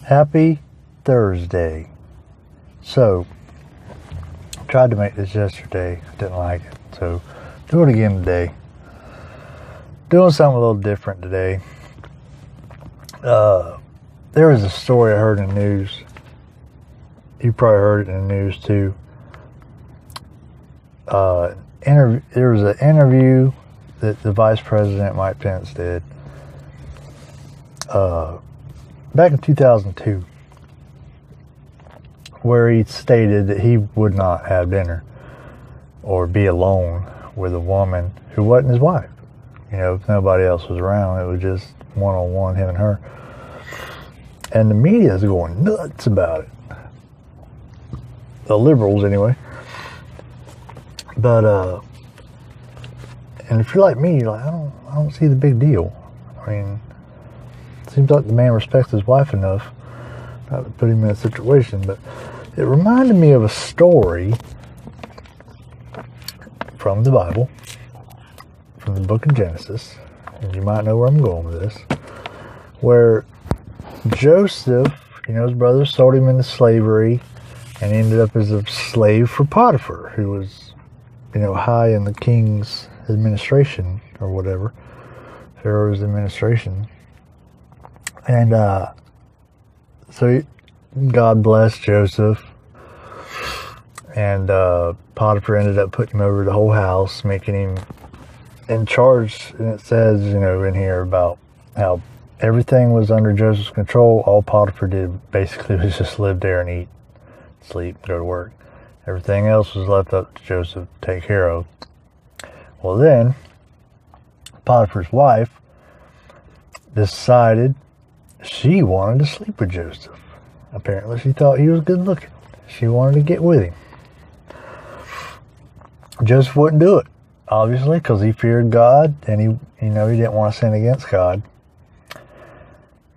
Happy Thursday. So, tried to make this yesterday. Didn't like it. So, do it again today. Doing something a little different today. There was a story I heard in the news. You probably heard it in the news too. There was an interview that the Vice President Mike Pence did back in 2002, where he stated that he would not have dinner or be alone with a woman who wasn't his wife. You know, if nobody else was around, it was just one-on-one, him and her. And the media is going nuts about it. The liberals, anyway. But, and if you're like me, you're like, I don't see the big deal. I mean, it seems like the man respects his wife enough not to put him in a situation. But it reminded me of a story from the Bible, from the book of Genesis, and you might know where I'm going with this, where Joseph, you know, his brothers sold him into slavery, and he ended up as a slave for Potiphar, who was, you know, high in the king's administration or whatever, Pharaoh's administration. And so God blessed Joseph, and Potiphar ended up putting him over the whole house, making him in charge. And it says, you know, in here about how everything was under Joseph's control. All Potiphar did basically was just live there and eat, sleep, go to work. Everything else was left up to Joseph to take care of. Well, then Potiphar's wife decided she wanted to sleep with Joseph. Apparently she thought he was good looking. She wanted to get with him. Joseph wouldn't do it, obviously, because he feared God, and he didn't want to sin against God.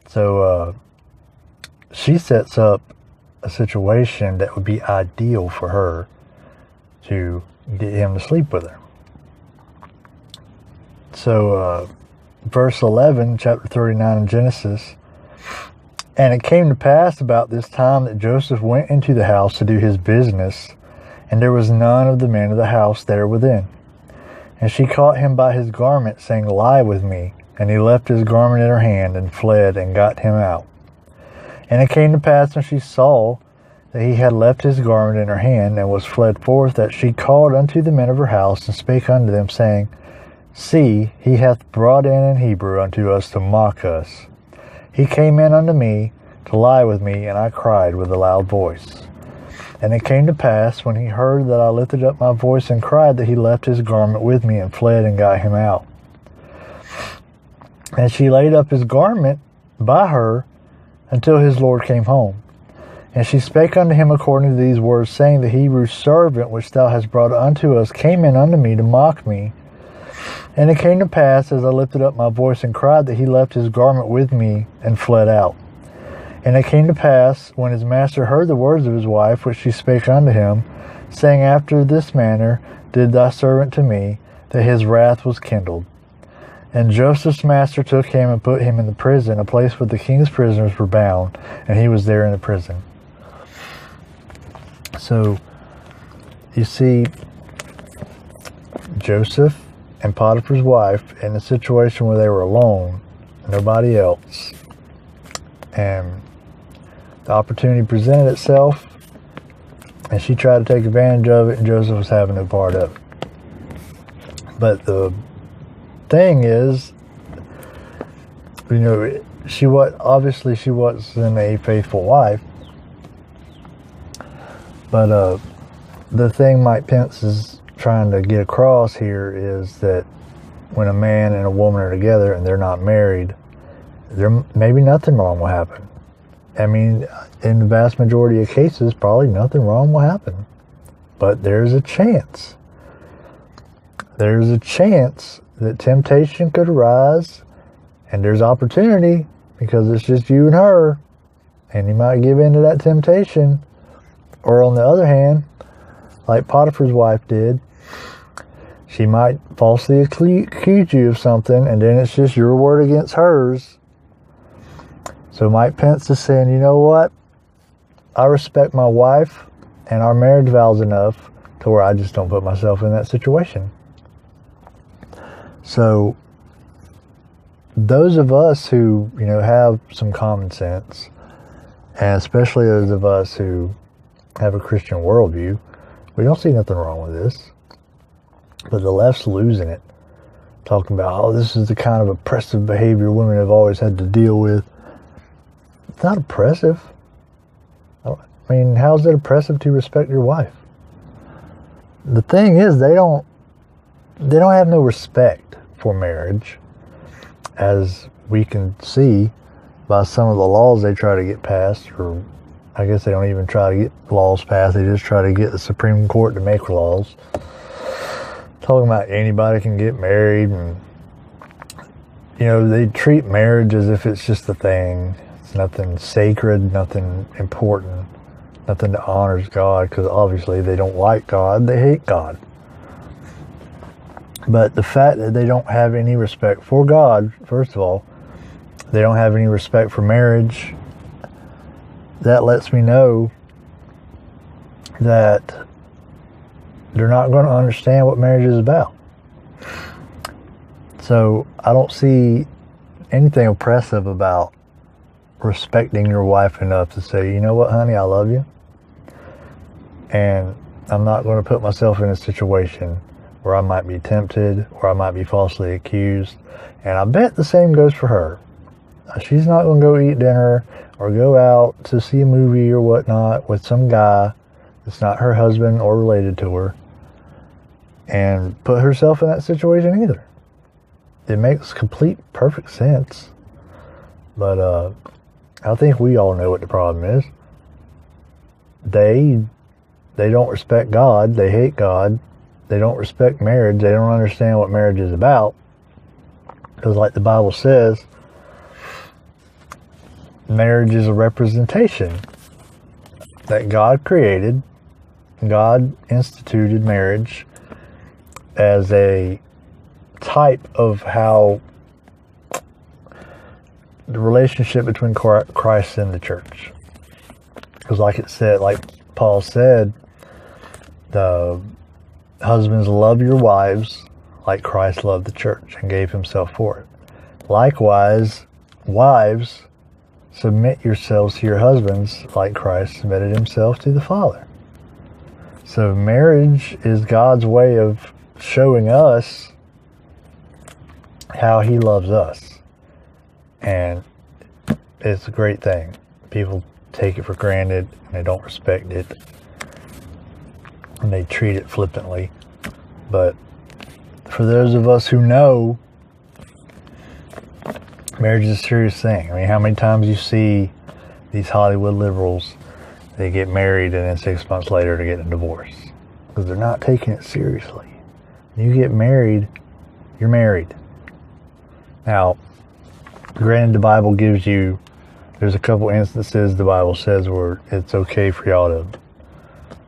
So she sets up a situation that would be ideal for her to get him to sleep with her. So verse 11, chapter 39 in Genesis, and it came to pass about this time that Joseph went into the house to do his business, and there was none of the men of the house there within. And she caught him by his garment, saying, Lie with me. And he left his garment in her hand, and fled, and got him out. And it came to pass, when she saw that he had left his garment in her hand, and was fled forth, that she called unto the men of her house, and spake unto them, saying, See, he hath brought in Hebrew unto us to mock us. He came in unto me to lie with me, and I cried with a loud voice. And it came to pass, when he heard that I lifted up my voice and cried, that he left his garment with me, and fled, and got him out. And she laid up his garment by her until his Lord came home. And she spake unto him according to these words, saying, The Hebrew servant which thou hast brought unto us came in unto me to mock me. And it came to pass, as I lifted up my voice and cried, that he left his garment with me, and fled out. And it came to pass, when his master heard the words of his wife, which she spake unto him, saying, After this manner did thy servant to me, that his wrath was kindled. And Joseph's master took him and put him in the prison, a place where the king's prisoners were bound, and he was there in the prison. So, you see, Joseph and Potiphar's wife in a situation where they were alone, nobody else, and the opportunity presented itself, and she tried to take advantage of it, and Joseph was having no part of it. But the thing is, you know, she wasn't a faithful wife, but the thing Mike Pence is trying to get across here is that when a man and a woman are together and they're not married, there maybe nothing wrong will happen. I mean, in the vast majority of cases, probably nothing wrong will happen. But there's a chance. There's a chance that temptation could arise, and there's opportunity because it's just you and her, and you might give in to that temptation. Or on the other hand, like Potiphar's wife did, she might falsely accuse you of something, and then it's just your word against hers. So Mike Pence is saying, you know what? I respect my wife and our marriage vows enough to where I just don't put myself in that situation. So those of us who, have some common sense, and especially those of us who have a Christian worldview, we don't see nothing wrong with this. But the left's losing it, talking about, oh, this is the kind of oppressive behavior women have always had to deal with. It's not oppressive. I mean, how is it oppressive to respect your wife? The thing is, they don't have no respect for marriage, as we can see by some of the laws they try to get passed, or I guess they don't even try to get laws passed, they just try to get the Supreme Court to make laws. Talking about anybody can get married, and, they treat marriage as if it's just a thing. It's nothing sacred, nothing important, nothing that honors God, because obviously they don't like God, they hate God. But the fact that they don't have any respect for God, first of all, they don't have any respect for marriage, that lets me know that they're not going to understand what marriage is about. So I don't see anything oppressive about respecting your wife enough to say, you know what, honey, I love you, and I'm not going to put myself in a situation where I might be tempted, where I might be falsely accused. And I bet the same goes for her. She's not going to go eat dinner or go out to see a movie or whatnot with some guy that's not her husband or related to her and put herself in that situation either. It makes complete, perfect sense. But I think we all know what the problem is. They don't respect God. They hate God. They don't respect marriage. They don't understand what marriage is about. Because like the Bible says, marriage is a representation that God created. God instituted marriage as a type of how the relationship between Christ and the church. Because like Paul said, the husbands, love your wives like Christ loved the church and gave himself for it. Likewise, wives, submit yourselves to your husbands like Christ submitted himself to the Father. So marriage is God's way of showing us how he loves us. And it's a great thing. People take it for granted and they don't respect it. And they treat it flippantly. But for those of us who know, marriage is a serious thing. I mean, how many times you see these Hollywood liberals, they get married and then 6 months later they get a divorce. Because they're not taking it seriously. When you get married, you're married. Now, granted, the Bible gives you, there's a couple instances the Bible says where it's okay for y'all to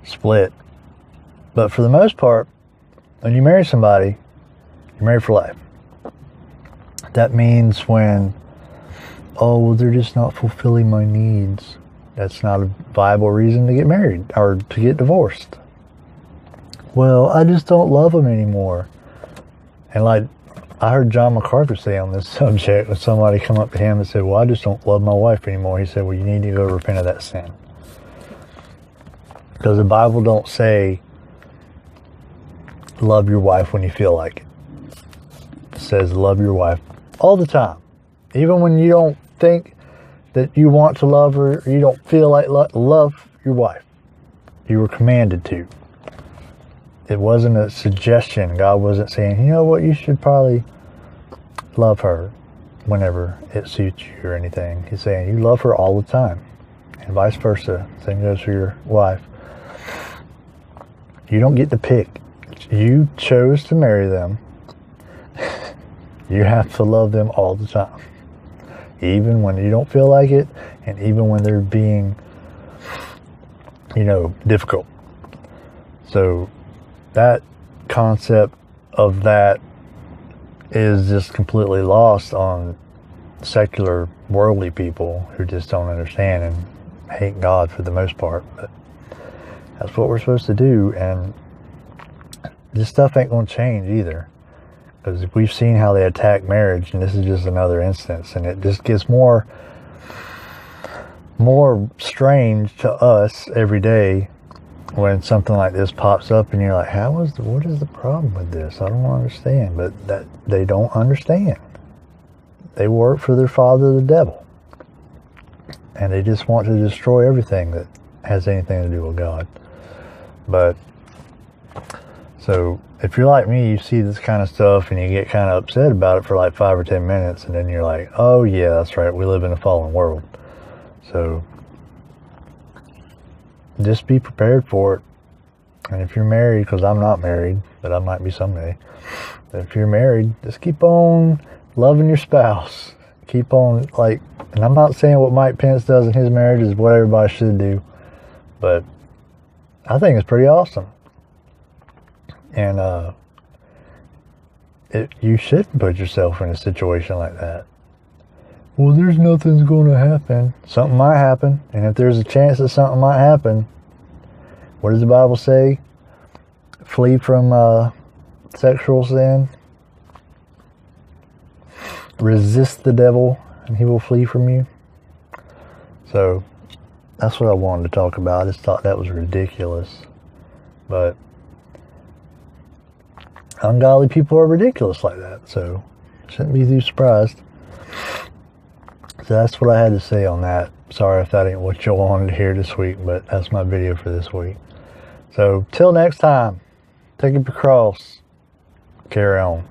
split. But for the most part, when you marry somebody, you're married for life. That means when, oh, well, they're just not fulfilling my needs. That's not a viable reason to get married or to get divorced. Well, I just don't love them anymore. And like I heard John MacArthur say on this subject, when somebody come up to him and said, well, I just don't love my wife anymore. He said, well, you need to go repent of that sin. Because the Bible don't say, love your wife when you feel like it. It says love your wife all the time. Even when you don't think that you want to love her, or you don't feel like love your wife. You were commanded to. It wasn't a suggestion. God wasn't saying, you know what, you should probably love her whenever it suits you or anything. He's saying you love her all the time. And vice versa. Same goes for your wife. You don't get to pick. You chose to marry them. You have to love them all the time. Even when you don't feel like it, and even when they're being, difficult. So that concept of that is just completely lost on secular, worldly people who just don't understand and hate God for the most part. But that's what we're supposed to do, and this stuff ain't going to change either. Because we've seen how they attack marriage, and this is just another instance, and it just gets more strange to us every day when something like this pops up, and you're like, what is the problem with this? I don't understand. But that they don't understand. They work for their father, the devil, and they just want to destroy everything that has anything to do with God. But so if you're like me, you see this kind of stuff and you get kind of upset about it for like 5 or 10 minutes, and then you're like, oh yeah, that's right, we live in a fallen world. So just be prepared for it. And if you're married, because I'm not married, but I might be someday, but if you're married, just keep on loving your spouse. Keep on, like, and I'm not saying what Mike Pence does in his marriage is what everybody should do, but I think it's pretty awesome. And you shouldn't put yourself in a situation like that. Well, there's nothing's going to happen. Something might happen. And if there's a chance that something might happen, what does the Bible say? Flee from sexual sin. Resist the devil, and he will flee from you. So that's what I wanted to talk about. I just thought that was ridiculous. But ungodly people are ridiculous like that, so shouldn't be too surprised. So that's what I had to say on that. Sorry if that ain't what you wanted to hear this week, but that's my video for this week. So till next time, take up your cross, carry on.